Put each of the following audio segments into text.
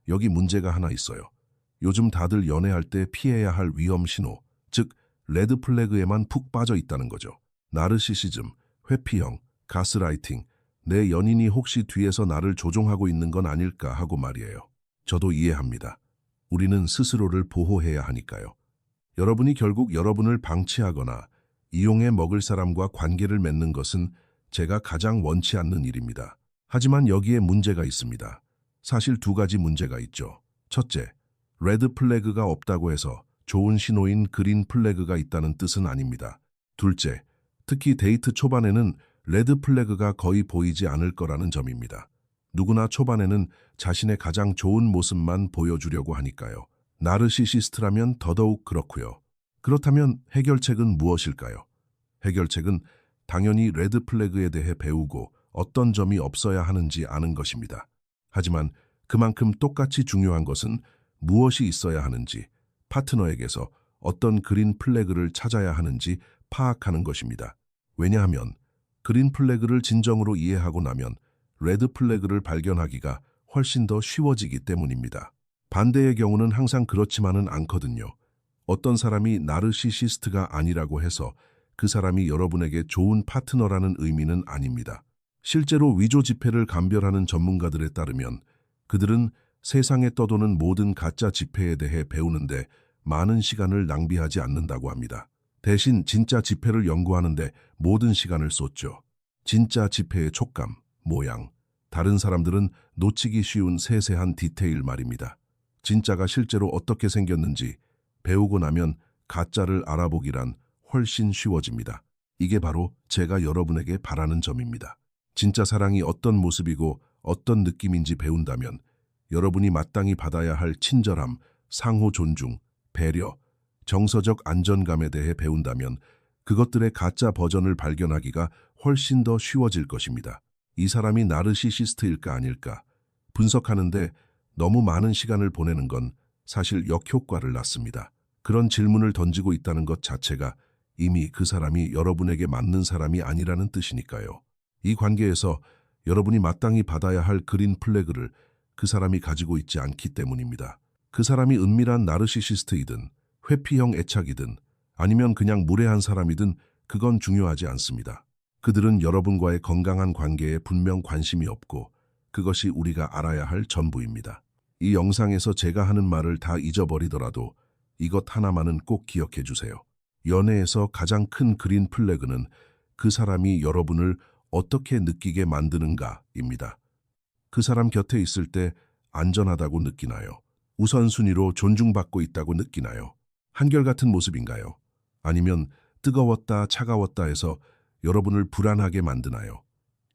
여기 문제가 하나 있어요. 요즘 다들 연애할 때 피해야 할 위험 신호, 즉 레드 플래그에만 푹 빠져 있다는 거죠. 나르시시즘, 회피형, 가스라이팅, 내 연인이 혹시 뒤에서 나를 조종하고 있는 건 아닐까 하고 말이에요. 저도 이해합니다. 우리는 스스로를 보호해야 하니까요. 여러분이 결국 여러분을 방치하거나 이용해 먹을 사람과 관계를 맺는 것은 제가 가장 원치 않는 일입니다. 하지만 여기에 문제가 있습니다. 사실 두 가지 문제가 있죠. 첫째, 레드 플래그가 없다고 해서 좋은 신호인 그린 플래그가 있다는 뜻은 아닙니다. 둘째, 특히 데이트 초반에는 레드 플래그가 거의 보이지 않을 거라는 점입니다. 누구나 초반에는 자신의 가장 좋은 모습만 보여주려고 하니까요. 나르시시스트라면 더더욱 그렇고요. 그렇다면 해결책은 무엇일까요? 해결책은 당연히 레드 플래그에 대해 배우고 어떤 점이 없어야 하는지 아는 것입니다. 하지만 그만큼 똑같이 중요한 것은 무엇이 있어야 하는지, 파트너에게서 어떤 그린 플래그를 찾아야 하는지 파악하는 것입니다. 왜냐하면 그린 플래그를 진정으로 이해하고 나면 레드 플래그를 발견하기가 훨씬 더 쉬워지기 때문입니다. 반대의 경우는 항상 그렇지만은 않거든요. 어떤 사람이 나르시시스트가 아니라고 해서 그 사람이 여러분에게 좋은 파트너라는 의미는 아닙니다. 실제로 위조 지폐를 감별하는 전문가들에 따르면 그들은 세상에 떠도는 모든 가짜 지폐에 대해 배우는데 많은 시간을 낭비하지 않는다고 합니다. 대신 진짜 지폐를 연구하는데 모든 시간을 쏟죠. 진짜 지폐의 촉감, 모양, 다른 사람들은 놓치기 쉬운 세세한 디테일 말입니다. 진짜가 실제로 어떻게 생겼는지 배우고 나면 가짜를 알아보기란 훨씬 쉬워집니다. 이게 바로 제가 여러분에게 바라는 점입니다. 진짜 사랑이 어떤 모습이고 어떤 느낌인지 배운다면 여러분이 마땅히 받아야 할 친절함, 상호 존중, 배려, 정서적 안전감에 대해 배운다면 그것들의 가짜 버전을 발견하기가 훨씬 더 쉬워질 것입니다. 이 사람이 나르시시스트일까 아닐까 분석하는데 너무 많은 시간을 보내는 건 사실 역효과를 낳습니다. 그런 질문을 던지고 있다는 것 자체가 이미 그 사람이 여러분에게 맞는 사람이 아니라는 뜻이니까요. 이 관계에서 여러분이 마땅히 받아야 할 그린 플래그를 그 사람이 가지고 있지 않기 때문입니다. 그 사람이 은밀한 나르시시스트이든 회피형 애착이든 아니면 그냥 무례한 사람이든 그건 중요하지 않습니다. 그들은 여러분과의 건강한 관계에 분명 관심이 없고 그것이 우리가 알아야 할 전부입니다. 이 영상에서 제가 하는 말을 다 잊어버리더라도 이것 하나만은 꼭 기억해 주세요. 연애에서 가장 큰 그린 플래그는 그 사람이 여러분을 어떻게 느끼게 만드는가입니다. 그 사람 곁에 있을 때 안전하다고 느끼나요? 우선순위로 존중받고 있다고 느끼나요? 한결같은 모습인가요? 아니면 뜨거웠다 차가웠다 해서 여러분을 불안하게 만드나요?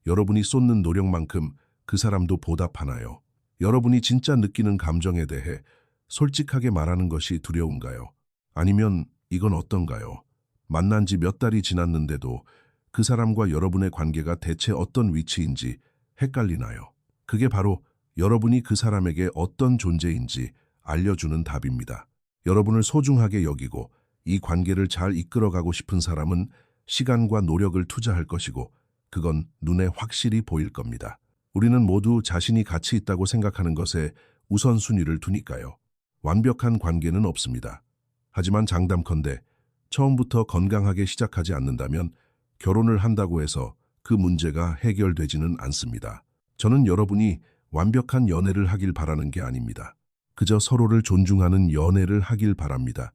여러분이 쏟는 노력만큼 그 사람도 보답하나요? 여러분이 진짜 느끼는 감정에 대해 솔직하게 말하는 것이 두려운가요? 아니면 이건 어떤가요? 만난 지 몇 달이 지났는데도 그 사람과 여러분의 관계가 대체 어떤 위치인지 헷갈리나요? 그게 바로 여러분이 그 사람에게 어떤 존재인지 알려주는 답입니다. 여러분을 소중하게 여기고 이 관계를 잘 이끌어가고 싶은 사람은 시간과 노력을 투자할 것이고 그건 눈에 확실히 보일 겁니다. 우리는 모두 자신이 가치 있다고 생각하는 것에 우선순위를 두니까요. 완벽한 관계는 없습니다. 하지만 장담컨대 처음부터 건강하게 시작하지 않는다면 결혼을 한다고 해서 그 문제가 해결되지는 않습니다. 저는 여러분이 완벽한 연애를 하길 바라는 게 아닙니다. 그저 서로를 존중하는 연애를 하길 바랍니다.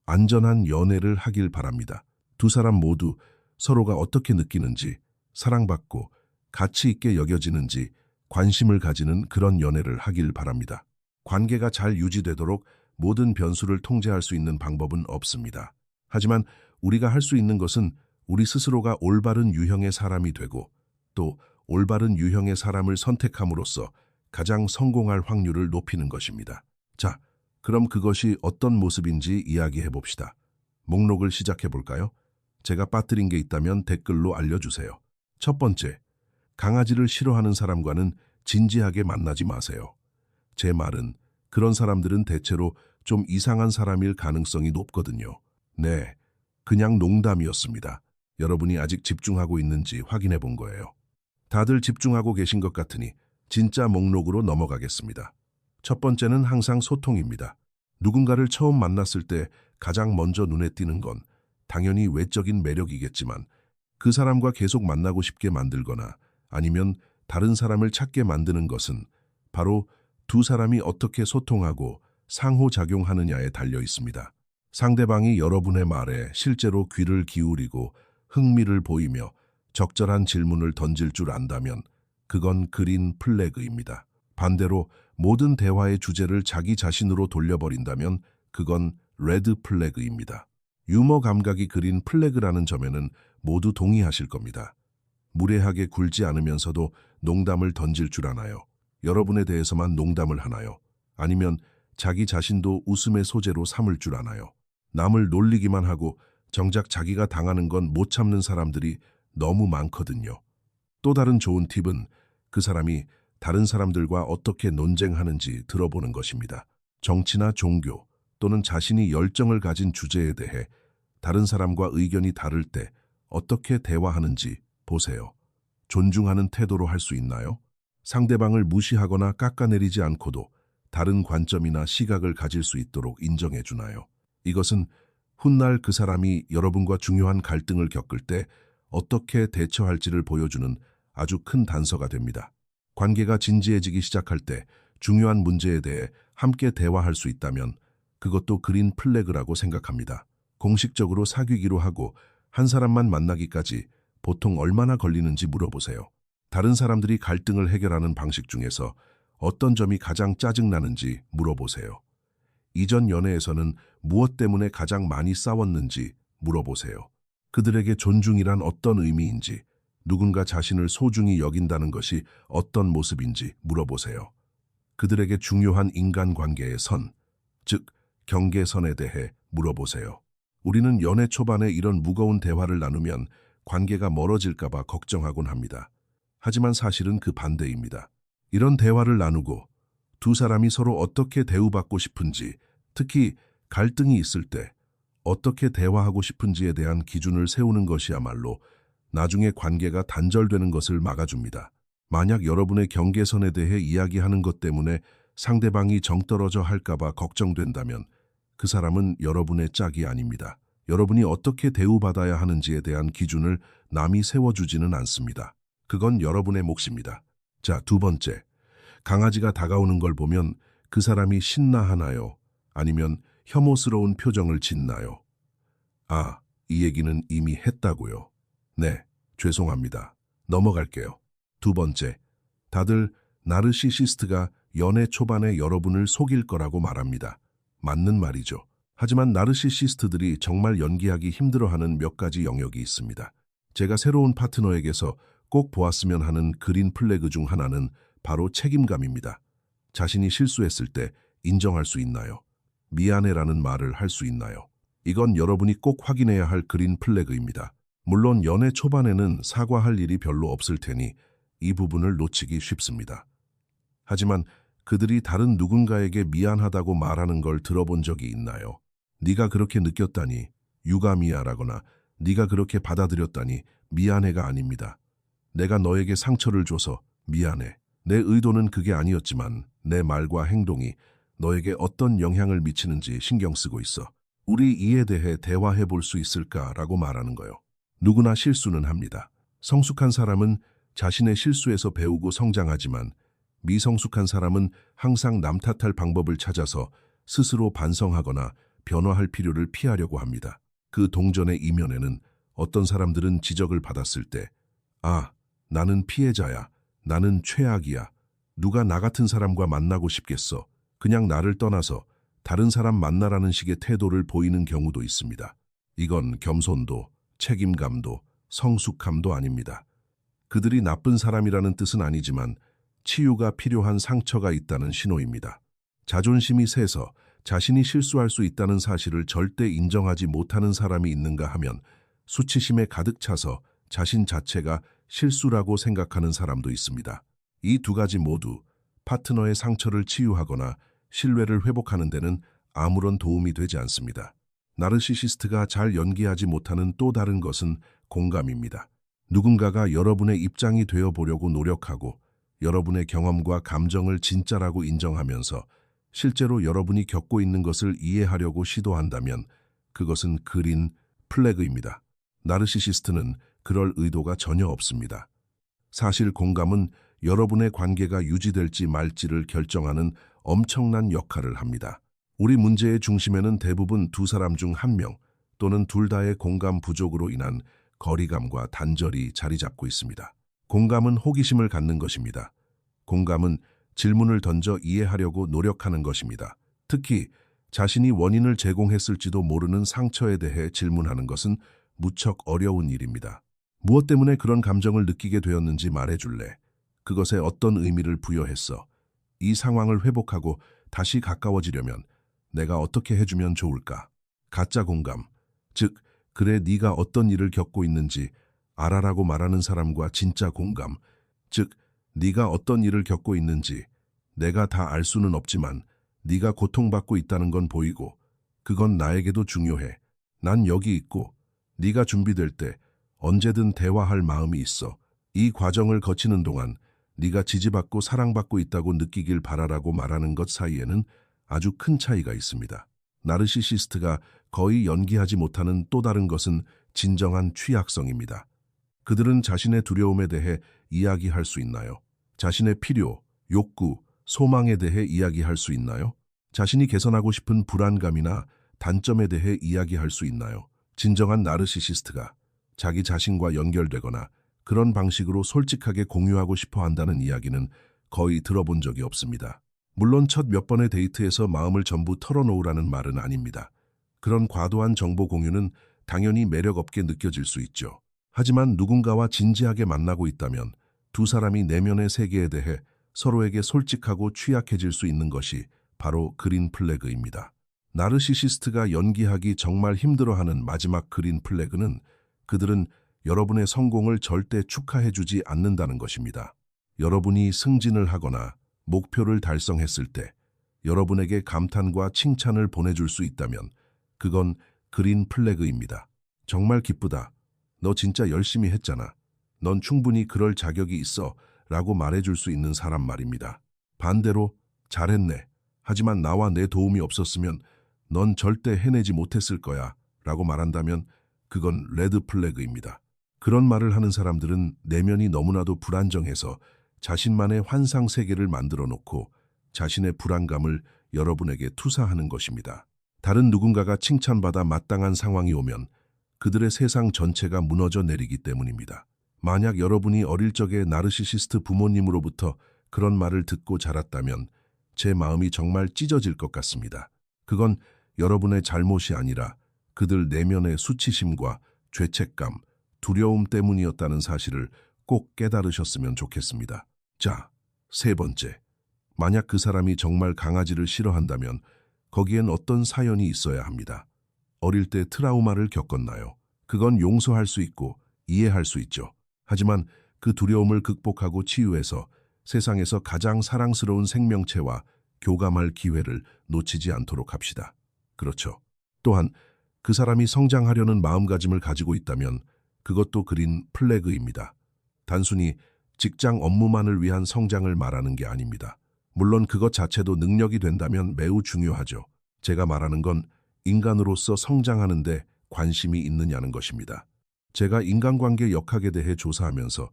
안전한 연애를 하길 바랍니다. 두 사람 모두 서로가 어떻게 느끼는지, 사랑받고 가치 있게 여겨지는지 관심을 가지는 그런 연애를 하길 바랍니다. 관계가 잘 유지되도록 모든 변수를 통제할 수 있는 방법은 없습니다. 하지만 우리가 할 수 있는 것은 우리 스스로가 올바른 유형의 사람이 되고 또 올바른 유형의 사람을 선택함으로써 가장 성공할 확률을 높이는 것입니다. 자, 그럼 그것이 어떤 모습인지 이야기해 봅시다. 목록을 시작해 볼까요? 제가 빠뜨린 게 있다면 댓글로 알려주세요. 첫 번째, 강아지를 싫어하는 사람과는 진지하게 만나지 마세요. 제 말은 그런 사람들은 대체로 좀 이상한 사람일 가능성이 높거든요. 네, 그냥 농담이었습니다. 여러분이 아직 집중하고 있는지 확인해 본 거예요. 다들 집중하고 계신 것 같으니 진짜 목록으로 넘어가겠습니다. 첫 번째는 항상 소통입니다. 누군가를 처음 만났을 때 가장 먼저 눈에 띄는 건 당연히 외적인 매력이겠지만 그 사람과 계속 만나고 싶게 만들거나 아니면 다른 사람을 찾게 만드는 것은 바로 두 사람이 어떻게 소통하고 상호작용하느냐에 달려 있습니다. 상대방이 여러분의 말에 실제로 귀를 기울이고 흥미를 보이며 적절한 질문을 던질 줄 안다면 그건 그린 플래그입니다. 반대로 모든 대화의 주제를 자기 자신으로 돌려버린다면 그건 레드 플래그입니다. 유머 감각이 그린 플래그라는 점에는 모두 동의하실 겁니다. 무례하게 굴지 않으면서도 농담을 던질 줄 아나요? 여러분에 대해서만 농담을 하나요? 아니면 자기 자신도 웃음의 소재로 삼을 줄 아나요? 남을 놀리기만 하고 정작 자기가 당하는 건 못 참는 사람들이 너무 많거든요. 또 다른 좋은 팁은 그 사람이 다른 사람들과 어떻게 논쟁하는지 들어보는 것입니다. 정치나 종교 또는 자신이 열정을 가진 주제에 대해 다른 사람과 의견이 다를 때 어떻게 대화하는지 보세요. 존중하는 태도로 할 수 있나요? 상대방을 무시하거나 깎아내리지 않고도 다른 관점이나 시각을 가질 수 있도록 인정해 주나요? 이것은 훗날 그 사람이 여러분과 중요한 갈등을 겪을 때 어떻게 대처할지를 보여주는 아주 큰 단서가 됩니다. 관계가 진지해지기 시작할 때 중요한 문제에 대해 함께 대화할 수 있다면 그것도 그린 플래그라고 생각합니다. 공식적으로 사귀기로 하고 한 사람만 만나기까지 보통 얼마나 걸리는지 물어보세요. 다른 사람들이 갈등을 해결하는 방식 중에서 어떤 점이 가장 짜증나는지 물어보세요. 이전 연애에서는 무엇 때문에 가장 많이 싸웠는지 물어보세요. 그들에게 존중이란 어떤 의미인지, 누군가 자신을 소중히 여긴다는 것이 어떤 모습인지 물어보세요. 그들에게 중요한 인간관계의 선, 즉 경계선에 대해 물어보세요. 우리는 연애 초반에 이런 무거운 대화를 나누면 관계가 멀어질까 봐 걱정하곤 합니다. 하지만 사실은 그 반대입니다. 이런 대화를 나누고 두 사람이 서로 어떻게 대우받고 싶은지, 특히 갈등이 있을 때 어떻게 대화하고 싶은지에 대한 기준을 세우는 것이야말로 나중에 관계가 단절되는 것을 막아줍니다. 만약 여러분의 경계선에 대해 이야기하는 것 때문에 상대방이 정떨어져 할까 봐 걱정된다면 그 사람은 여러분의 짝이 아닙니다. 여러분이 어떻게 대우받아야 하는지에 대한 기준을 남이 세워주지는 않습니다. 그건 여러분의 몫입니다. 자, 두 번째. 강아지가 다가오는 걸 보면 그 사람이 신나하나요? 아니면 혐오스러운 표정을 짓나요? 아, 이 얘기는 이미 했다고요. 네, 죄송합니다. 넘어갈게요. 두 번째. 다들 나르시시스트가 연애 초반에 여러분을 속일 거라고 말합니다. 맞는 말이죠. 하지만 나르시시스트들이 정말 연기하기 힘들어하는 몇 가지 영역이 있습니다. 제가 새로운 파트너에게서 꼭 보았으면 하는 그린 플래그 중 하나는 바로 책임감입니다. 자신이 실수했을 때 인정할 수 있나요? 미안해라는 말을 할 수 있나요? 이건 여러분이 꼭 확인해야 할 그린 플래그입니다. 물론 연애 초반에는 사과할 일이 별로 없을 테니 이 부분을 놓치기 쉽습니다. 하지만 그들이 다른 누군가에게 미안하다고 말하는 걸 들어본 적이 있나요? 네가 그렇게 느꼈다니 유감이야라거나 네가 그렇게 받아들였다니 미안해가 아닙니다. 내가 너에게 상처를 줘서 미안해. 내 의도는 그게 아니었지만 내 말과 행동이 너에게 어떤 영향을 미치는지 신경 쓰고 있어. 우리 이에 대해 대화해 볼 수 있을까라고 말하는 거요. 누구나 실수는 합니다. 성숙한 사람은 자신의 실수에서 배우고 성장하지만 미성숙한 사람은 항상 남 탓할 방법을 찾아서 스스로 반성하거나 변화할 필요를 피하려고 합니다. 그 동전의 이면에는 어떤 사람들은 지적을 받았을 때 아, 나는 피해자야. 나는 최악이야. 누가 나 같은 사람과 만나고 싶겠어. 그냥 나를 떠나서 다른 사람 만나라는 식의 태도를 보이는 경우도 있습니다. 이건 겸손도, 책임감도, 성숙함도 아닙니다. 그들이 나쁜 사람이라는 뜻은 아니지만 치유가 필요한 상처가 있다는 신호입니다. 자존심이 세서 자신이 실수할 수 있다는 사실을 절대 인정하지 못하는 사람이 있는가 하면 수치심에 가득 차서 자신 자체가 실수라고 생각하는 사람도 있습니다. 이 두 가지 모두 파트너의 상처를 치유하거나 신뢰를 회복하는 데는 아무런 도움이 되지 않습니다. 나르시시스트가 잘 연기하지 못하는 또 다른 것은 공감입니다. 누군가가 여러분의 입장이 되어 보려고 노력하고 여러분의 경험과 감정을 진짜라고 인정하면서 실제로 여러분이 겪고 있는 것을 이해하려고 시도한다면 그것은 그린 플래그입니다. 나르시시스트는 그럴 의도가 전혀 없습니다. 사실 공감은 여러분의 관계가 유지될지 말지를 결정하는 엄청난 역할을 합니다. 우리 문제의 중심에는 대부분 두 사람 중 한 명 또는 둘 다의 공감 부족으로 인한 거리감과 단절이 자리 잡고 있습니다. 공감은 호기심을 갖는 것입니다. 공감은 질문을 던져 이해하려고 노력하는 것입니다. 특히 자신이 원인을 제공했을지도 모르는 상처에 대해 질문하는 것은 무척 어려운 일입니다. 무엇 때문에 그런 감정을 느끼게 되었는지 말해줄래? 그것에 어떤 의미를 부여했어? 이 상황을 회복하고 다시 가까워지려면 내가 어떻게 해주면 좋을까? 가짜 공감, 즉 그래 네가 어떤 일을 겪고 있는지 알아라고 말하는 사람과 진짜 공감, 즉 네가 어떤 일을 겪고 있는지 내가 다 알 수는 없지만 네가 고통받고 있다는 건 보이고 그건 나에게도 중요해. 난 여기 있고 네가 준비될 때 언제든 대화할 마음이 있어. 이 과정을 거치는 동안 네가 지지받고 사랑받고 있다고 느끼길 바라라고 말하는 것 사이에는 아주 큰 차이가 있습니다. 나르시시스트가 거의 연기하지 못하는 또 다른 것은 진정한 취약성입니다. 그들은 자신의 두려움에 대해 이야기할 수 있나요? 자신의 필요, 욕구, 소망에 대해 이야기할 수 있나요? 자신이 개선하고 싶은 불안감이나 단점에 대해 이야기할 수 있나요? 진정한 나르시시스트가 자기 자신과 연결되거나 그런 방식으로 솔직하게 공유하고 싶어 한다는 이야기는 거의 들어본 적이 없습니다. 물론 첫 몇 번의 데이트에서 마음을 전부 털어놓으라는 말은 아닙니다. 그런 과도한 정보 공유는 당연히 매력 없게 느껴질 수 있죠. 하지만 누군가와 진지하게 만나고 있다면 두 사람이 내면의 세계에 대해 서로에게 솔직하고 취약해질 수 있는 것이 바로 그린 플래그입니다. 나르시시스트가 연기하기 정말 힘들어하는 마지막 그린 플래그는 그들은 여러분의 성공을 절대 축하해주지 않는다는 것입니다. 여러분이 승진을 하거나 목표를 달성했을 때 여러분에게 감탄과 칭찬을 보내줄 수 있다면 그건 그린 플래그입니다. 정말 기쁘다. 너 진짜 열심히 했잖아. 넌 충분히 그럴 자격이 있어. 라고 말해줄 수 있는 사람 말입니다. 반대로 잘했네. 하지만 나와 내 도움이 없었으면 넌 절대 해내지 못했을 거야. 라고 말한다면 그건 레드 플래그입니다. 그런 말을 하는 사람들은 내면이 너무나도 불안정해서 자신만의 환상 세계를 만들어 놓고 자신의 불안감을 여러분에게 투사하는 것입니다. 다른 누군가가 칭찬받아 마땅한 상황이 오면 그들의 세상 전체가 무너져 내리기 때문입니다. 만약 여러분이 어릴 적에 나르시시스트 부모님으로부터 그런 말을 듣고 자랐다면 제 마음이 정말 찢어질 것 같습니다. 그건 여러분의 잘못이 아니라 그들 내면의 수치심과 죄책감, 두려움 때문이었다는 사실을 꼭 깨달으셨으면 좋겠습니다. 자, 세 번째. 만약 그 사람이 정말 강아지를 싫어한다면 거기엔 어떤 사연이 있어야 합니다. 어릴 때 트라우마를 겪었나요? 그건 용서할 수 있고 이해할 수 있죠. 하지만 그 두려움을 극복하고 치유해서 세상에서 가장 사랑스러운 생명체와 교감할 기회를 놓치지 않도록 합시다. 그렇죠. 또한 그 사람이 성장하려는 마음가짐을 가지고 있다면 그것도 그린 플래그입니다. 단순히 직장 업무만을 위한 성장을 말하는 게 아닙니다. 물론 그것 자체도 능력이 된다면 매우 중요하죠. 제가 말하는 건 인간으로서 성장하는 데 관심이 있느냐는 것입니다. 제가 인간관계 역학에 대해 조사하면서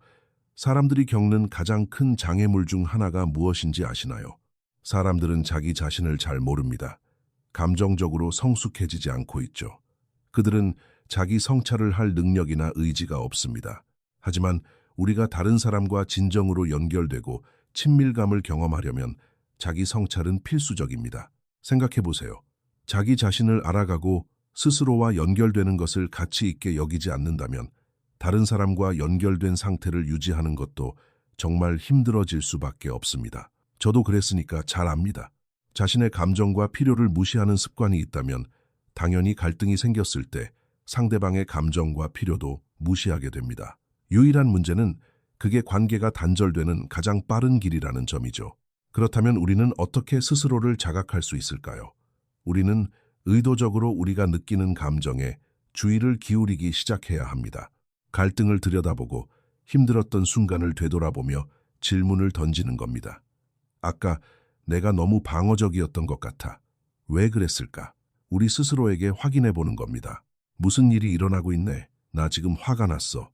사람들이 겪는 가장 큰 장애물 중 하나가 무엇인지 아시나요? 사람들은 자기 자신을 잘 모릅니다. 감정적으로 성숙해지지 않고 있죠. 그들은 자기 성찰을 할 능력이나 의지가 없습니다. 하지만 우리가 다른 사람과 진정으로 연결되고 친밀감을 경험하려면 자기 성찰은 필수적입니다. 생각해 보세요. 자기 자신을 알아가고 스스로와 연결되는 것을 가치 있게 여기지 않는다면 다른 사람과 연결된 상태를 유지하는 것도 정말 힘들어질 수밖에 없습니다. 저도 그랬으니까 잘 압니다. 자신의 감정과 필요를 무시하는 습관이 있다면 당연히 갈등이 생겼을 때 상대방의 감정과 필요도 무시하게 됩니다. 유일한 문제는 그게 관계가 단절되는 가장 빠른 길이라는 점이죠. 그렇다면 우리는 어떻게 스스로를 자각할 수 있을까요? 우리는 의도적으로 우리가 느끼는 감정에 주의를 기울이기 시작해야 합니다. 갈등을 들여다보고 힘들었던 순간을 되돌아보며 질문을 던지는 겁니다. 아까 내가 너무 방어적이었던 것 같아. 왜 그랬을까? 우리 스스로에게 확인해 보는 겁니다. 무슨 일이 일어나고 있네? 나 지금 화가 났어.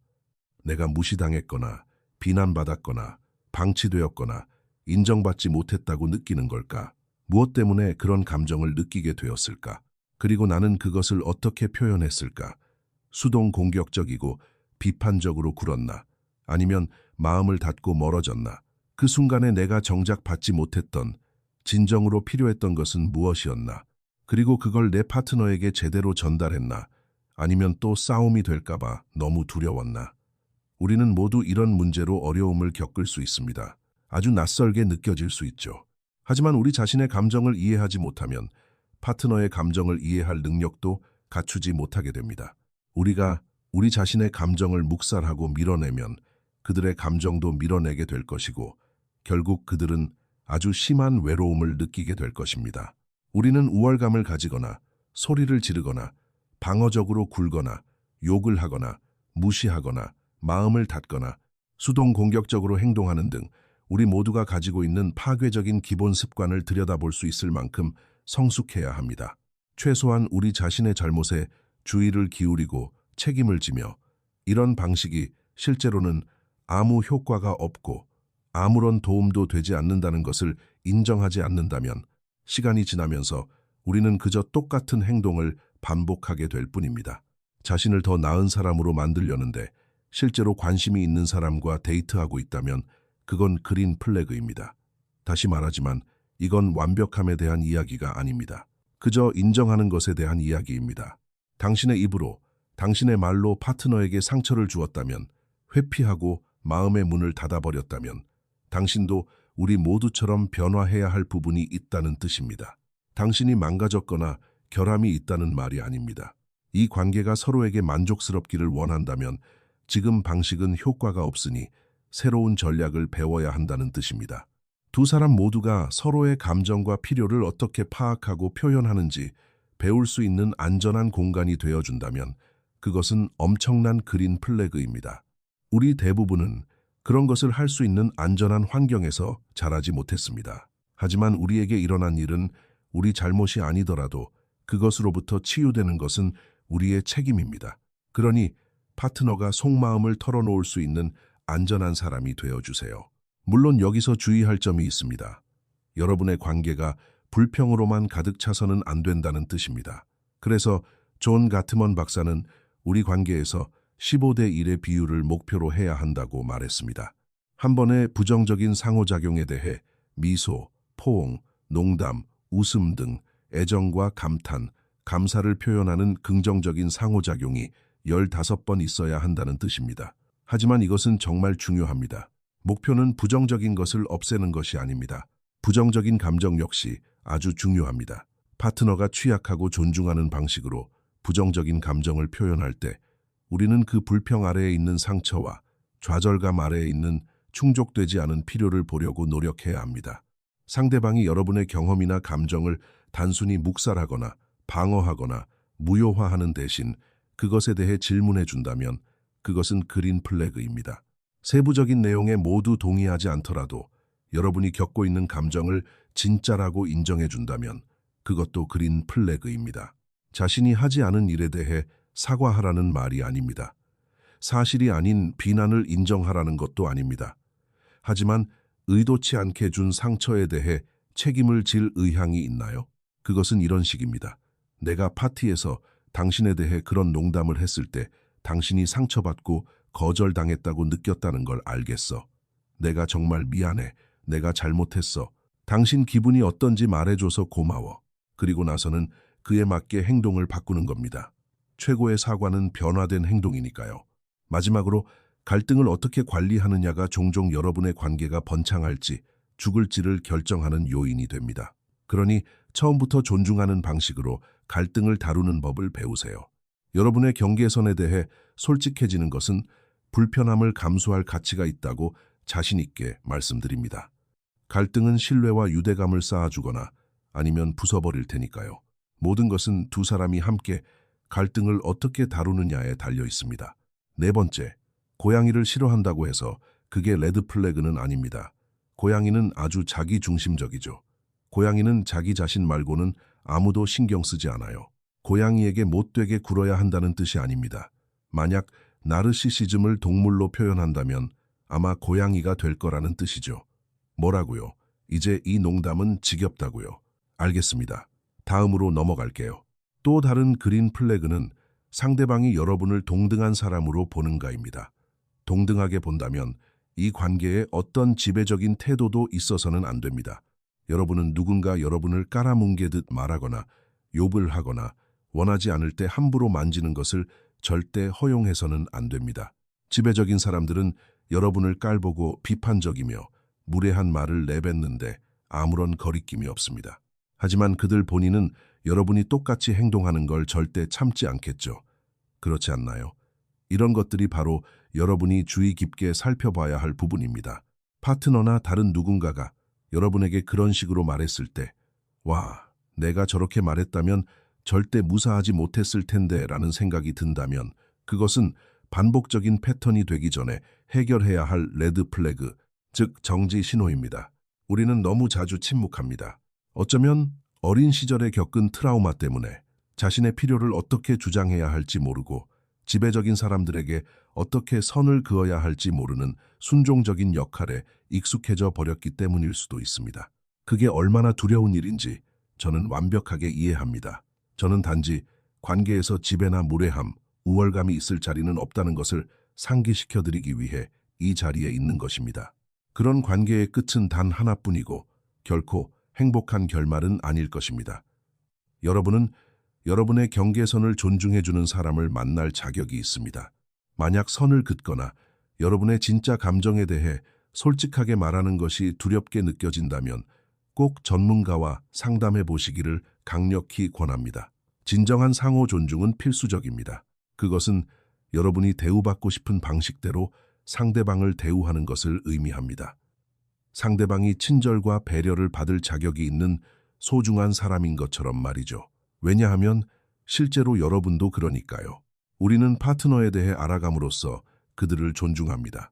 내가 무시당했거나 비난받았거나 방치되었거나 인정받지 못했다고 느끼는 걸까? 무엇 때문에 그런 감정을 느끼게 되었을까? 그리고 나는 그것을 어떻게 표현했을까? 수동 공격적이고 비판적으로 굴었나? 아니면 마음을 닫고 멀어졌나? 그 순간에 내가 정작 받지 못했던, 진정으로 필요했던 것은 무엇이었나? 그리고 그걸 내 파트너에게 제대로 전달했나? 아니면 또 싸움이 될까봐 너무 두려웠나? 우리는 모두 이런 문제로 어려움을 겪을 수 있습니다. 아주 낯설게 느껴질 수 있죠. 하지만 우리 자신의 감정을 이해하지 못하면 파트너의 감정을 이해할 능력도 갖추지 못하게 됩니다. 우리가 우리 자신의 감정을 묵살하고 밀어내면 그들의 감정도 밀어내게 될 것이고 결국 그들은 아주 심한 외로움을 느끼게 될 것입니다. 우리는 우월감을 가지거나 소리를 지르거나 방어적으로 굴거나 욕을 하거나 무시하거나 마음을 닫거나 수동 공격적으로 행동하는 등 우리 모두가 가지고 있는 파괴적인 기본 습관을 들여다볼 수 있을 만큼 성숙해야 합니다. 최소한 우리 자신의 잘못에 주의를 기울이고 책임을 지며 이런 방식이 실제로는 아무 효과가 없고 아무런 도움도 되지 않는다는 것을 인정하지 않는다면 시간이 지나면서 우리는 그저 똑같은 행동을 반복하게 될 뿐입니다. 자신을 더 나은 사람으로 만들려는데 실제로 관심이 있는 사람과 데이트하고 있다면 그건 그린 플래그입니다. 다시 말하지만 이건 완벽함에 대한 이야기가 아닙니다. 그저 인정하는 것에 대한 이야기입니다. 당신의 입으로, 당신의 말로 파트너에게 상처를 주었다면, 회피하고 마음의 문을 닫아버렸다면 당신도 우리 모두처럼 변화해야 할 부분이 있다는 뜻입니다. 당신이 망가졌거나 결함이 있다는 말이 아닙니다. 이 관계가 서로에게 만족스럽기를 원한다면 지금 방식은 효과가 없으니 새로운 전략을 배워야 한다는 뜻입니다. 두 사람 모두가 서로의 감정과 필요를 어떻게 파악하고 표현하는지 배울 수 있는 안전한 공간이 되어준다면 그것은 엄청난 그린 플래그입니다. 우리 대부분은 그런 것을 할 수 있는 안전한 환경에서 자라지 못했습니다. 하지만 우리에게 일어난 일은 우리 잘못이 아니더라도 그것으로부터 치유되는 것은 우리의 책임입니다. 그러니 파트너가 속마음을 털어놓을 수 있는 안전한 사람이 되어주세요. 물론 여기서 주의할 점이 있습니다. 여러분의 관계가 불평으로만 가득 차서는 안 된다는 뜻입니다. 그래서 존 가트먼 박사는 우리 관계에서 15대 1의 비율을 목표로 해야 한다고 말했습니다. 한 번의 부정적인 상호작용에 대해 미소, 포옹, 농담, 웃음 등 애정과 감탄, 감사를 표현하는 긍정적인 상호작용이 15번 있어야 한다는 뜻입니다. 하지만 이것은 정말 중요합니다. 목표는 부정적인 것을 없애는 것이 아닙니다. 부정적인 감정 역시 아주 중요합니다. 파트너가 취약하고 존중하는 방식으로 부정적인 감정을 표현할 때 우리는 그 불평 아래에 있는 상처와 좌절감 아래에 있는 충족되지 않은 필요를 보려고 노력해야 합니다. 상대방이 여러분의 경험이나 감정을 단순히 묵살하거나 방어하거나 무효화하는 대신 그것에 대해 질문해 준다면 그것은 그린 플래그입니다. 세부적인 내용에 모두 동의하지 않더라도 여러분이 겪고 있는 감정을 진짜라고 인정해 준다면 그것도 그린 플래그입니다. 자신이 하지 않은 일에 대해 사과하라는 말이 아닙니다. 사실이 아닌 비난을 인정하라는 것도 아닙니다. 하지만 의도치 않게 준 상처에 대해 책임을 질 의향이 있나요? 그것은 이런 식입니다. 내가 파티에서 당신에 대해 그런 농담을 했을 때 당신이 상처받고 거절당했다고 느꼈다는 걸 알겠어. 내가 정말 미안해. 내가 잘못했어. 당신 기분이 어떤지 말해줘서 고마워. 그리고 나서는 그에 맞게 행동을 바꾸는 겁니다. 최고의 사과는 변화된 행동이니까요. 마지막으로 갈등을 어떻게 관리하느냐가 종종 여러분의 관계가 번창할지 죽을지를 결정하는 요인이 됩니다. 그러니 처음부터 존중하는 방식으로 갈등을 다루는 법을 배우세요. 여러분의 경계선에 대해 솔직해지는 것은 불편함을 감수할 가치가 있다고 자신 있게 말씀드립니다. 갈등은 신뢰와 유대감을 쌓아주거나 아니면 부숴버릴 테니까요. 모든 것은 두 사람이 함께 갈등을 어떻게 다루느냐에 달려 있습니다. 네 번째, 고양이를 싫어한다고 해서 그게 레드 플래그는 아닙니다. 고양이는 아주 자기중심적이죠. 고양이는 자기 자신 말고는 아무도 신경 쓰지 않아요. 고양이에게 못되게 굴어야 한다는 뜻이 아닙니다. 만약 나르시시즘을 동물로 표현한다면 아마 고양이가 될 거라는 뜻이죠. 뭐라고요? 이제 이 농담은 지겹다고요. 알겠습니다. 다음으로 넘어갈게요. 또 다른 그린 플래그는 상대방이 여러분을 동등한 사람으로 보는가입니다. 동등하게 본다면 이 관계에 어떤 지배적인 태도도 있어서는 안 됩니다. 여러분은 누군가 여러분을 깔아뭉개듯 말하거나 욕을 하거나 원하지 않을 때 함부로 만지는 것을 절대 허용해서는 안 됩니다. 지배적인 사람들은 여러분을 깔보고 비판적이며 무례한 말을 내뱉는데 아무런 거리낌이 없습니다. 하지만 그들 본인은 여러분이 똑같이 행동하는 걸 절대 참지 않겠죠. 그렇지 않나요? 이런 것들이 바로 여러분이 주의 깊게 살펴봐야 할 부분입니다. 파트너나 다른 누군가가 여러분에게 그런 식으로 말했을 때, 와, 내가 저렇게 말했다면 절대 무사하지 못했을 텐데 라는 생각이 든다면 그것은 반복적인 패턴이 되기 전에 해결해야 할 레드 플래그, 즉 정지 신호입니다. 우리는 너무 자주 침묵합니다. 어쩌면 어린 시절에 겪은 트라우마 때문에 자신의 필요를 어떻게 주장해야 할지 모르고 지배적인 사람들에게 어떻게 선을 그어야 할지 모르는 순종적인 역할에 익숙해져 버렸기 때문일 수도 있습니다. 그게 얼마나 두려운 일인지 저는 완벽하게 이해합니다. 저는 단지 관계에서 지배나 무례함, 우월감이 있을 자리는 없다는 것을 상기시켜드리기 위해 이 자리에 있는 것입니다. 그런 관계의 끝은 단 하나뿐이고 결코 행복한 결말은 아닐 것입니다. 여러분은 여러분의 경계선을 존중해주는 사람을 만날 자격이 있습니다. 만약 선을 긋거나 여러분의 진짜 감정에 대해 솔직하게 말하는 것이 두렵게 느껴진다면 꼭 전문가와 상담해 보시기를 강력히 권합니다. 진정한 상호 존중은 필수적입니다. 그것은 여러분이 대우받고 싶은 방식대로 상대방을 대우하는 것을 의미합니다. 상대방이 친절과 배려를 받을 자격이 있는 소중한 사람인 것처럼 말이죠. 왜냐하면 실제로 여러분도 그러니까요. 우리는 파트너에 대해 알아감으로써 그들을 존중합니다.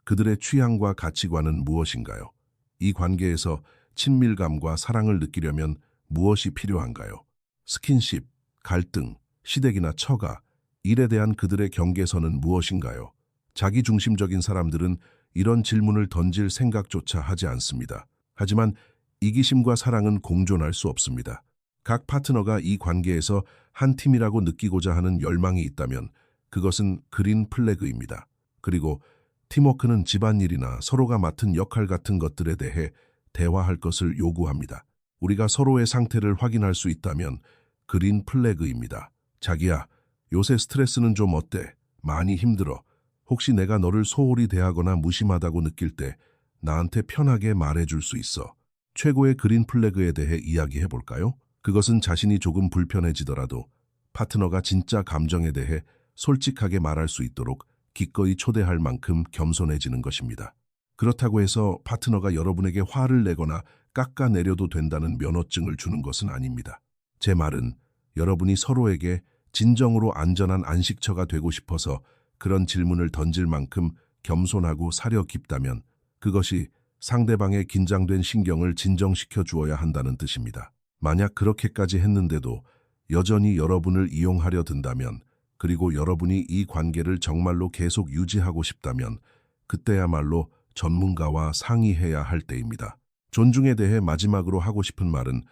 그들의 취향과 가치관은 무엇인가요? 이 관계에서 친밀감과 사랑을 느끼려면 무엇이 필요한가요? 스킨십, 갈등, 시댁이나 처가, 일에 대한 그들의 경계선은 무엇인가요? 자기중심적인 사람들은 이런 질문을 던질 생각조차 하지 않습니다. 하지만 이기심과 사랑은 공존할 수 없습니다. 각 파트너가 이 관계에서 한 팀이라고 느끼고자 하는 열망이 있다면 그것은 그린 플래그입니다. 그리고 팀워크는 집안일이나 서로가 맡은 역할 같은 것들에 대해 대화할 것을 요구합니다. 우리가 서로의 상태를 확인할 수 있다면 그린 플래그입니다. 자기야, 요새 스트레스는 좀 어때? 많이 힘들어. 혹시 내가 너를 소홀히 대하거나 무심하다고 느낄 때 나한테 편하게 말해줄 수 있어. 최고의 그린 플래그에 대해 이야기해 볼까요? 그것은 자신이 조금 불편해지더라도 파트너가 진짜 감정에 대해 솔직하게 말할 수 있도록 기꺼이 초대할 만큼 겸손해지는 것입니다. 그렇다고 해서 파트너가 여러분에게 화를 내거나 깎아내려도 된다는 면허증을 주는 것은 아닙니다. 제 말은 여러분이 서로에게 진정으로 안전한 안식처가 되고 싶어서 그런 질문을 던질 만큼 겸손하고 사려 깊다면 그것이 상대방의 긴장된 신경을 진정시켜 주어야 한다는 뜻입니다. 만약 그렇게까지 했는데도 여전히 여러분을 이용하려 든다면 그리고 여러분이 이 관계를 정말로 계속 유지하고 싶다면 그때야말로 전문가와 상의해야 할 때입니다. 존중에 대해 마지막으로 하고 싶은 말은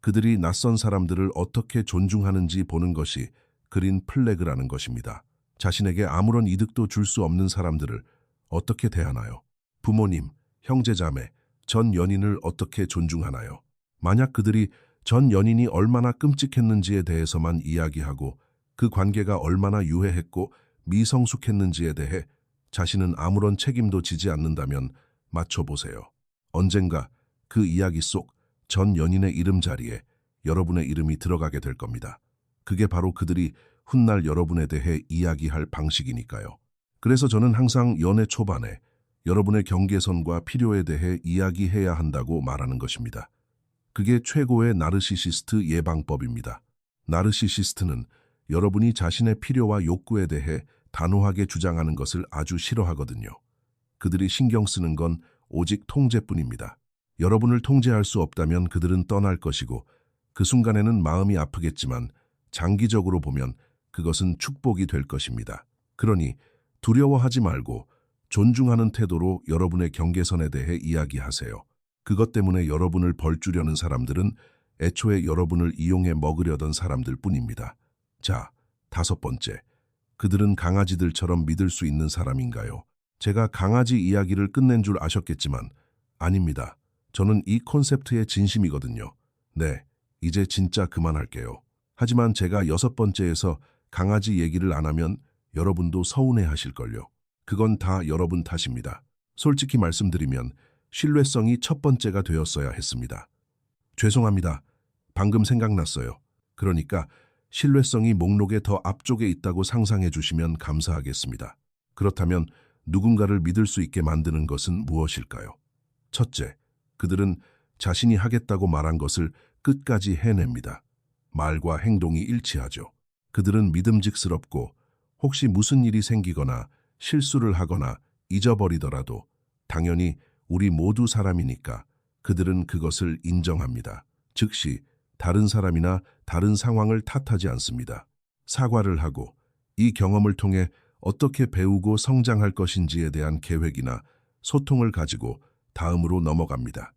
그들이 낯선 사람들을 어떻게 존중하는지 보는 것이 그린 플래그라는 것입니다. 자신에게 아무런 이득도 줄 수 없는 사람들을 어떻게 대하나요? 부모님, 형제자매, 전 연인을 어떻게 존중하나요? 만약 그들이 전 연인이 얼마나 끔찍했는지에 대해서만 이야기하고 그 관계가 얼마나 유해했고 미성숙했는지에 대해 자신은 아무런 책임도 지지 않는다면 맞춰보세요. 언젠가 그 이야기 속 전 연인의 이름 자리에 여러분의 이름이 들어가게 될 겁니다. 그게 바로 그들이 훗날 여러분에 대해 이야기할 방식이니까요. 그래서 저는 항상 연애 초반에 여러분의 경계선과 필요에 대해 이야기해야 한다고 말하는 것입니다. 그게 최고의 나르시시스트 예방법입니다. 나르시시스트는 여러분이 자신의 필요와 욕구에 대해 단호하게 주장하는 것을 아주 싫어하거든요. 그들이 신경 쓰는 건 오직 통제뿐입니다. 여러분을 통제할 수 없다면 그들은 떠날 것이고 그 순간에는 마음이 아프겠지만 장기적으로 보면 그것은 축복이 될 것입니다. 그러니 두려워하지 말고 존중하는 태도로 여러분의 경계선에 대해 이야기하세요. 그것 때문에 여러분을 벌주려는 사람들은 애초에 여러분을 이용해 먹으려던 사람들 뿐입니다. 자, 5번째. 그들은 강아지들처럼 믿을 수 있는 사람인가요? 제가 강아지 이야기를 끝낸 줄 아셨겠지만 아닙니다. 저는 이 콘셉트의 진심이거든요. 네, 이제 진짜 그만할게요. 하지만 제가 6번째에서 강아지 얘기를 안 하면 여러분도 서운해 하실걸요. 그건 다 여러분 탓입니다. 솔직히 말씀드리면 신뢰성이 첫 번째가 되었어야 했습니다. 죄송합니다. 방금 생각났어요. 그러니까 신뢰성이 목록의 더 앞쪽에 있다고 상상해 주시면 감사하겠습니다. 그렇다면 누군가를 믿을 수 있게 만드는 것은 무엇일까요? 첫째, 그들은 자신이 하겠다고 말한 것을 끝까지 해냅니다. 말과 행동이 일치하죠. 그들은 믿음직스럽고 혹시 무슨 일이 생기거나 실수를 하거나 잊어버리더라도 당연히 우리 모두 사람이니까 그들은 그것을 인정합니다. 즉시 다른 사람이나 다른 상황을 탓하지 않습니다. 사과를 하고 이 경험을 통해 어떻게 배우고 성장할 것인지에 대한 계획이나 소통을 가지고 다음으로 넘어갑니다.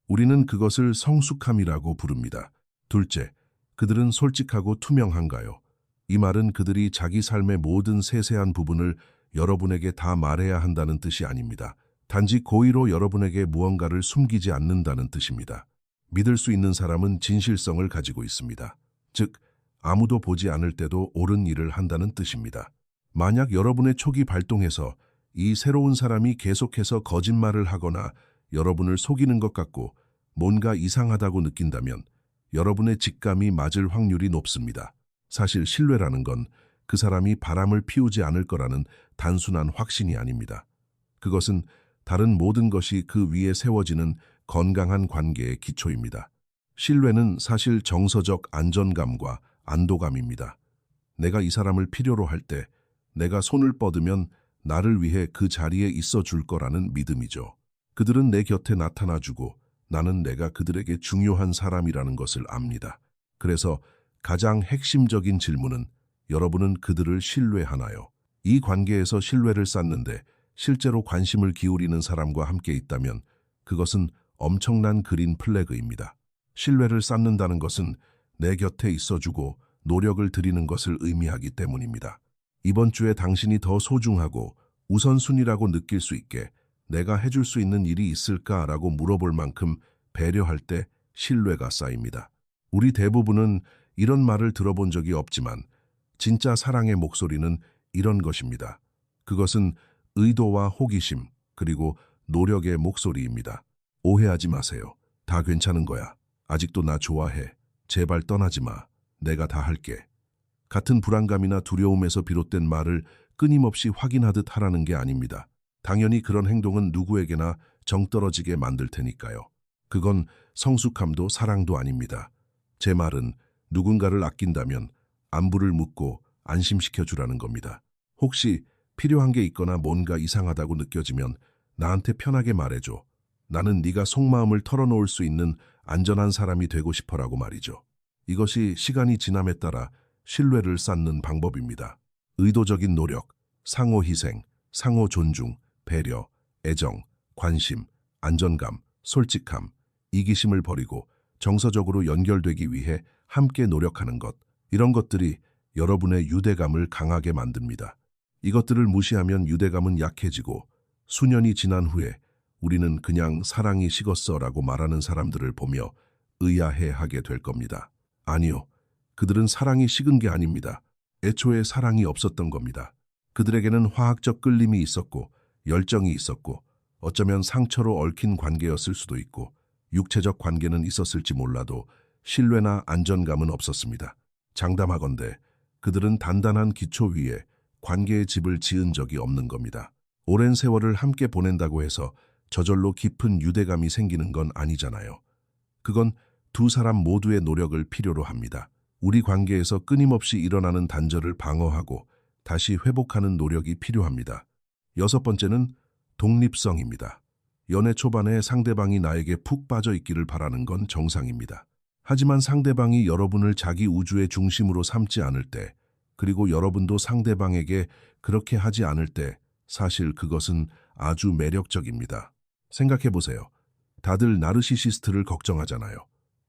우리는 그것을 성숙함이라고 부릅니다. 둘째, 그들은 솔직하고 투명한가요? 이 말은 그들이 자기 삶의 모든 세세한 부분을 여러분에게 다 말해야 한다는 뜻이 아닙니다. 단지 고의로 여러분에게 무언가를 숨기지 않는다는 뜻입니다. 믿을 수 있는 사람은 진실성을 가지고 있습니다. 즉, 아무도 보지 않을 때도 옳은 일을 한다는 뜻입니다. 만약 여러분의 촉이 발동해서 이 새로운 사람이 계속해서 거짓말을 하거나 여러분을 속이는 것 같고 뭔가 이상하다고 느낀다면 여러분의 직감이 맞을 확률이 높습니다. 사실 신뢰라는 건 그 사람이 바람을 피우지 않을 거라는 단순한 확신이 아닙니다. 그것은 다른 모든 것이 그 위에 세워지는 건강한 관계의 기초입니다. 신뢰는 사실 정서적 안전감과 안도감입니다. 내가 이 사람을 필요로 할 때 내가 손을 뻗으면 나를 위해 그 자리에 있어 줄 거라는 믿음이죠. 그들은 내 곁에 나타나주고 나는 내가 그들에게 중요한 사람이라는 것을 압니다. 그래서 가장 핵심적인 질문은 여러분은 그들을 신뢰하나요? 이 관계에서 신뢰를 쌓는데 실제로 관심을 기울이는 사람과 함께 있다면 그것은 엄청난 그린 플래그입니다. 신뢰를 쌓는다는 것은 내 곁에 있어주고 노력을 들이는 것을 의미하기 때문입니다. 이번 주에 당신이 더 소중하고 우선순위라고 느낄 수 있게 내가 해줄 수 있는 일이 있을까라고 물어볼 만큼 배려할 때 신뢰가 쌓입니다. 우리 대부분은 이런 말을 들어본 적이 없지만 진짜 사랑의 목소리는 이런 것입니다. 그것은 의도와 호기심 그리고 노력의 목소리입니다. 오해하지 마세요. 다 괜찮은 거야. 아직도 나 좋아해. 제발 떠나지 마. 내가 다 할게. 같은 불안감이나 두려움에서 비롯된 말을 끊임없이 확인하듯 하라는 게 아닙니다. 당연히 그런 행동은 누구에게나 정떨어지게 만들 테니까요. 그건 성숙함도 사랑도 아닙니다. 제 말은 누군가를 아낀다면 안부를 묻고 안심시켜 주라는 겁니다. 혹시 필요한 게 있거나 뭔가 이상하다고 느껴지면 나한테 편하게 말해줘. 나는 네가 속마음을 털어놓을 수 있는 안전한 사람이 되고 싶어라고 말이죠. 이것이 시간이 지남에 따라 신뢰를 쌓는 방법입니다. 의도적인 노력, 상호 희생, 상호 존중, 배려, 애정, 관심, 안전감, 솔직함, 이기심을 버리고 정서적으로 연결되기 위해 함께 노력하는 것, 이런 것들이 여러분의 유대감을 강하게 만듭니다. 이것들을 무시하면 유대감은 약해지고 수년이 지난 후에 우리는 그냥 사랑이 식었어라고 말하는 사람들을 보며 의아해하게 될 겁니다. 아니요, 그들은 사랑이 식은 게 아닙니다. 애초에 사랑이 없었던 겁니다. 그들에게는 화학적 끌림이 있었고 열정이 있었고 어쩌면 상처로 얽힌 관계였을 수도 있고 육체적 관계는 있었을지 몰라도 신뢰나 안전감은 없었습니다. 장담하건대 그들은 단단한 기초 위에 관계의 집을 지은 적이 없는 겁니다. 오랜 세월을 함께 보낸다고 해서 저절로 깊은 유대감이 생기는 건 아니잖아요. 그건 두 사람 모두의 노력을 필요로 합니다. 우리 관계에서 끊임없이 일어나는 단절을 방어하고 다시 회복하는 노력이 필요합니다. 6번째는 독립성입니다. 연애 초반에 상대방이 나에게 푹 빠져 있기를 바라는 건 정상입니다. 하지만 상대방이 여러분을 자기 우주의 중심으로 삼지 않을 때, 그리고 여러분도 상대방에게 그렇게 하지 않을 때, 사실 그것은 아주 매력적입니다. 생각해 보세요. 다들 나르시시스트를 걱정하잖아요.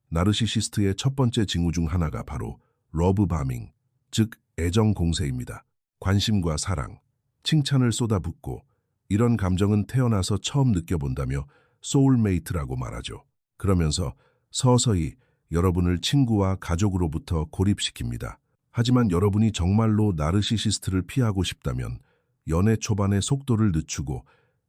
나르시시스트의 첫 번째 징후 중 하나가 바로 러브 바밍, 즉 애정 공세입니다. 관심과 사랑, 칭찬을 쏟아붓고, 이런 감정은 태어나서 처음 느껴본다며 소울메이트라고 말하죠. 그러면서 서서히 여러분을 친구와 가족으로부터 고립시킵니다. 하지만 여러분이 정말로 나르시시스트를 피하고 싶다면 연애 초반의 속도를 늦추고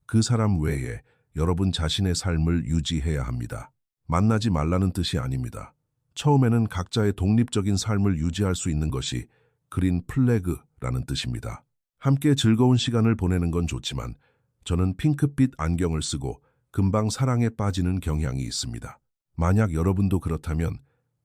그 사람 외에 여러분 자신의 삶을 유지해야 합니다. 만나지 말라는 뜻이 아닙니다. 처음에는 각자의 독립적인 삶을 유지할 수 있는 것이 그린 플래그라는 뜻입니다. 함께 즐거운 시간을 보내는 건 좋지만 저는 핑크빛 안경을 쓰고 금방 사랑에 빠지는 경향이 있습니다. 만약 여러분도 그렇다면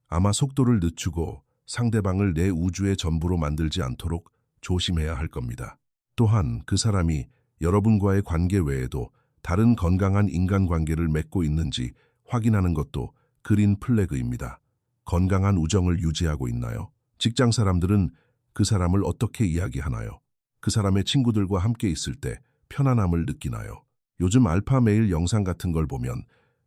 아마 속도를 늦추고 상대방을 내 우주의 전부로 만들지 않도록 조심해야 할 겁니다. 또한 그 사람이 여러분과의 관계 외에도 다른 건강한 인간관계를 맺고 있는지 확인하는 것도 그린 플래그입니다. 건강한 우정을 유지하고 있나요? 직장 사람들은 그 사람을 어떻게 이야기하나요? 그 사람의 친구들과 함께 있을 때 편안함을 느끼나요? 요즘 알파 메일 영상 같은 걸 보면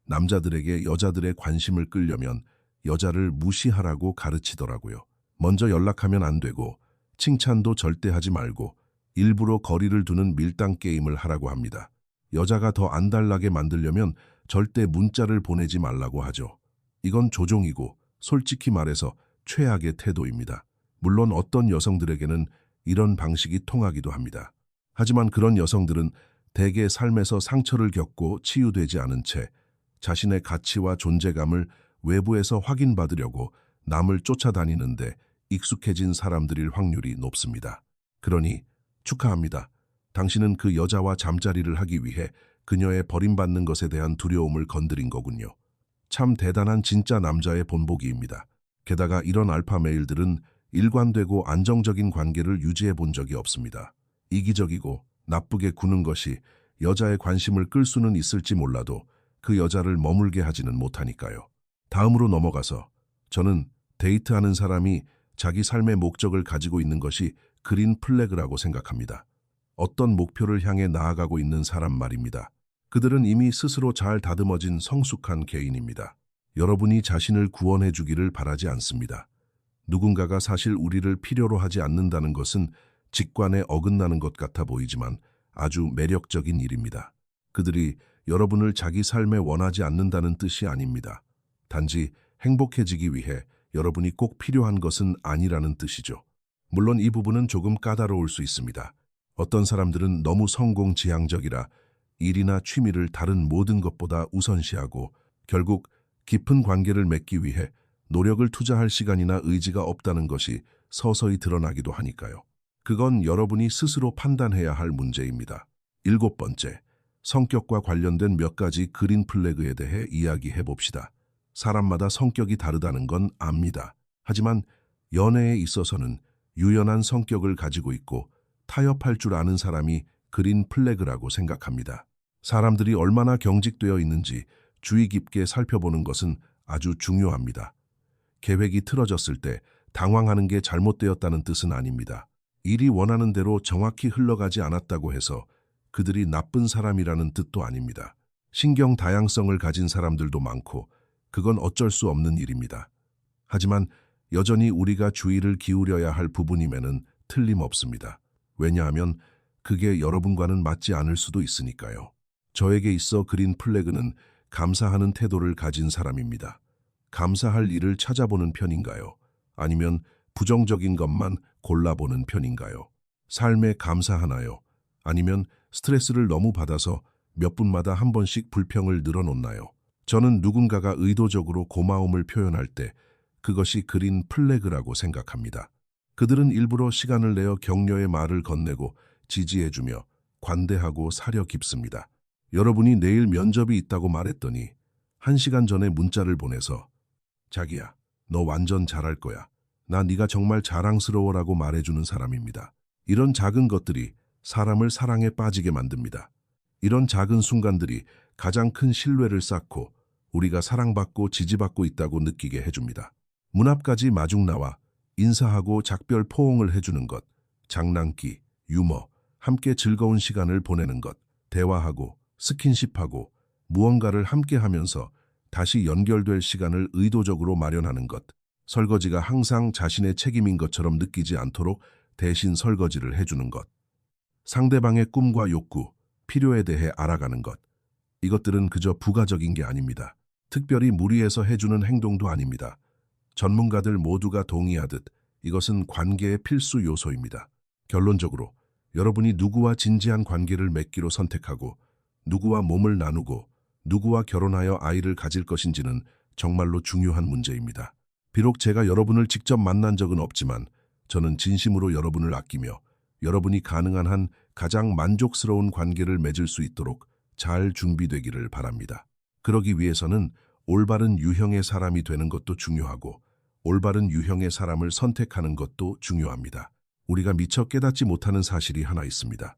남자들에게 여자들의 관심을 끌려면 여자를 무시하라고 가르치더라고요. 먼저 연락하면 안 되고 칭찬도 절대 하지 말고 일부러 거리를 두는 밀당 게임을 하라고 합니다. 여자가 더 안달나게 만들려면 절대 문자를 보내지 말라고 하죠. 이건 조종이고 솔직히 말해서 최악의 태도입니다. 물론 어떤 여성들에게는 이런 방식이 통하기도 합니다. 하지만 그런 여성들은 대개 삶에서 상처를 겪고 치유되지 않은 채 자신의 가치와 존재감을 외부에서 확인받으려고 남을 쫓아다니는데 익숙해진 사람들일 확률이 높습니다. 그러니 축하합니다. 당신은 그 여자와 잠자리를 하기 위해 그녀의 버림받는 것에 대한 두려움을 건드린 거군요. 참 대단한 진짜 남자의 본보기입니다. 게다가 이런 알파 메일들은 일관되고 안정적인 관계를 유지해 본 적이 없습니다. 이기적이고 나쁘게 구는 것이 여자의 관심을 끌 수는 있을지 몰라도 그 여자를 머물게 하지는 못하니까요. 다음으로 넘어가서 저는 데이트하는 사람이 자기 삶의 목적을 가지고 있는 것이 그린 플래그라고 생각합니다. 어떤 목표를 향해 나아가고 있는 사람 말입니다. 그들은 이미 스스로 잘 다듬어진 성숙한 개인입니다. 여러분이 자신을 구원해 주기를 바라지 않습니다. 누군가가 사실 우리를 필요로 하지 않는다는 것은 직관에 어긋나는 것 같아 보이지만 아주 매력적인 일입니다. 그들이 여러분을 자기 삶에 원하지 않는다는 뜻이 아닙니다. 단지 행복해지기 위해 여러분이 꼭 필요한 것은 아니라는 뜻이죠. 물론 이 부분은 조금 까다로울 수 있습니다. 어떤 사람들은 너무 성공지향적이라 일이나 취미를 다른 모든 것보다 우선시하고 결국 깊은 관계를 맺기 위해 노력을 투자할 시간이나 의지가 없다는 것이 서서히 드러나기도 하니까요. 그건 여러분이 스스로 판단해야 할 문제입니다. 7번째, 성격과 관련된 몇 가지 그린 플래그에 대해 이야기해 봅시다. 사람마다 성격이 다르다는 건 압니다. 하지만 연애에 있어서는 유연한 성격을 가지고 있고 타협할 줄 아는 사람이 그린 플래그라고 생각합니다. 사람들이 얼마나 경직되어 있는지 주의 깊게 살펴보는 것은 아주 중요합니다. 계획이 틀어졌을 때 당황하는 게 잘못되었다는 뜻은 아닙니다. 일이 원하는 대로 정확히 흘러가지 않았다고 해서 그들이 나쁜 사람이라는 뜻도 아닙니다. 신경 다양성을 가진 사람들도 많고 그건 어쩔 수 없는 일입니다. 하지만 여전히 우리가 주의를 기울여야 할 부분임에는 틀림없습니다. 왜냐하면 그게 여러분과는 맞지 않을 수도 있으니까요. 저에게 있어 그린 플래그는 감사하는 태도를 가진 사람입니다. 감사할 일을 찾아보는 편인가요? 아니면 부정적인 것만 골라보는 편인가요? 삶에 감사하나요? 아니면 스트레스를 너무 받아서 몇 분마다 한 번씩 불평을 늘어놓나요? 저는 누군가가 의도적으로 고마움을 표현할 때 그것이 그린 플래그라고 생각합니다. 그들은 일부러 시간을 내어 격려의 말을 건네고 지지해주며 관대하고 사려 깊습니다. 여러분이 내일 면접이 있다고 말했더니 1시간 전에 문자를 보내서 자기야, 너 완전 잘할 거야. 나 네가 정말 자랑스러워라고 말해주는 사람입니다. 이런 작은 것들이 사람을 사랑에 빠지게 만듭니다. 이런 작은 순간들이 가장 큰 신뢰를 쌓고 우리가 사랑받고 지지받고 있다고 느끼게 해줍니다. 문 앞까지 마중 나와 인사하고 작별 포옹을 해주는 것, 장난기, 유머, 함께 즐거운 시간을 보내는 것, 대화하고 스킨십하고 무언가를 함께 하면서 다시 연결될 시간을 의도적으로 마련하는 것, 설거지가 항상 자신의 책임인 것처럼 느끼지 않도록 대신 설거지를 해주는 것, 상대방의 꿈과 욕구, 필요에 대해 알아가는 것, 이것들은 그저 부가적인 게 아닙니다. 특별히 무리해서 해주는 행동도 아닙니다. 전문가들 모두가 동의하듯 이것은 관계의 필수 요소입니다. 결론적으로 여러분이 누구와 진지한 관계를 맺기로 선택하고 누구와 몸을 나누고 누구와 결혼하여 아이를 가질 것인지는 정말로 중요한 문제입니다. 비록 제가 여러분을 직접 만난 적은 없지만 저는 진심으로 여러분을 아끼며 여러분이 가능한 한 가장 만족스러운 관계를 맺을 수 있도록 잘 준비되기를 바랍니다. 그러기 위해서는 올바른 유형의 사람이 되는 것도 중요하고 올바른 유형의 사람을 선택하는 것도 중요합니다. 우리가 미처 깨닫지 못하는 사실이 하나 있습니다.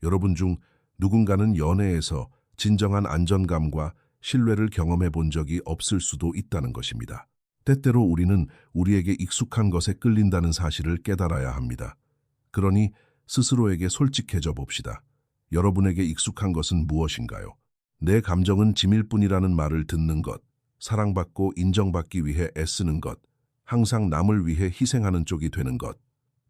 여러분 중 누군가는 연애에서 진정한 안정감과 신뢰를 경험해 본 적이 없을 수도 있다는 것입니다. 때때로 우리는 우리에게 익숙한 것에 끌린다는 사실을 깨달아야 합니다. 그러니 스스로에게 솔직해져 봅시다. 여러분에게 익숙한 것은 무엇인가요? 내 감정은 짐일 뿐이라는 말을 듣는 것, 사랑받고 인정받기 위해 애쓰는 것, 항상 남을 위해 희생하는 쪽이 되는 것,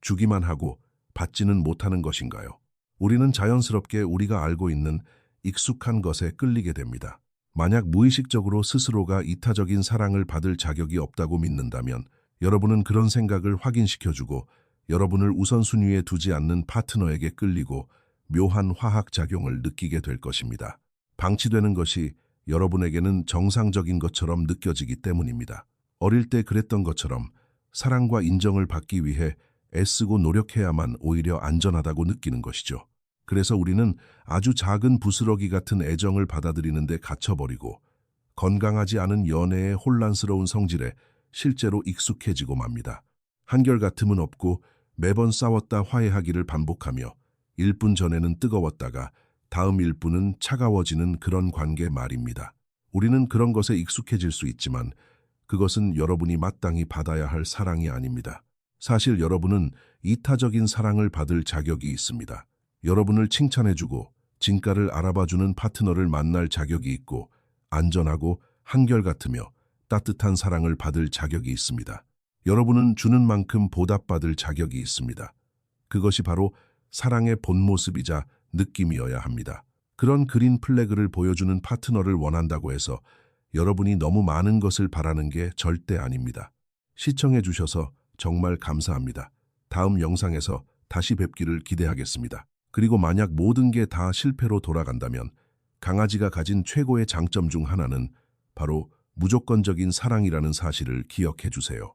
주기만 하고 받지는 못하는 것인가요? 우리는 자연스럽게 우리가 알고 있는 익숙한 것에 끌리게 됩니다. 만약 무의식적으로 스스로가 이타적인 사랑을 받을 자격이 없다고 믿는다면 여러분은 그런 생각을 확인시켜주고 여러분을 우선순위에 두지 않는 파트너에게 끌리고 묘한 화학작용을 느끼게 될 것입니다. 방치되는 것이 여러분에게는 정상적인 것처럼 느껴지기 때문입니다. 어릴 때 그랬던 것처럼 사랑과 인정을 받기 위해 애쓰고 노력해야만 오히려 안전하다고 느끼는 것이죠. 그래서 우리는 아주 작은 부스러기 같은 애정을 받아들이는 데 갇혀버리고 건강하지 않은 연애의 혼란스러운 성질에 실제로 익숙해지고 맙니다. 한결같음은 없고 매번 싸웠다 화해하기를 반복하며 1분 전에는 뜨거웠다가 다음 1분은 차가워지는 그런 관계 말입니다. 우리는 그런 것에 익숙해질 수 있지만 그것은 여러분이 마땅히 받아야 할 사랑이 아닙니다. 사실 여러분은 이타적인 사랑을 받을 자격이 있습니다. 여러분을 칭찬해주고 진가를 알아봐주는 파트너를 만날 자격이 있고 안전하고 한결같으며 따뜻한 사랑을 받을 자격이 있습니다. 여러분은 주는 만큼 보답받을 자격이 있습니다. 그것이 바로 사랑의 본 모습이자 느낌이어야 합니다. 그런 그린 플래그를 보여주는 파트너를 원한다고 해서 여러분이 너무 많은 것을 바라는 게 절대 아닙니다. 시청해 주셔서 정말 감사합니다. 다음 영상에서 다시 뵙기를 기대하겠습니다. 그리고 만약 모든 게 다 실패로 돌아간다면 강아지가 가진 최고의 장점 중 하나는 바로 무조건적인 사랑이라는 사실을 기억해 주세요.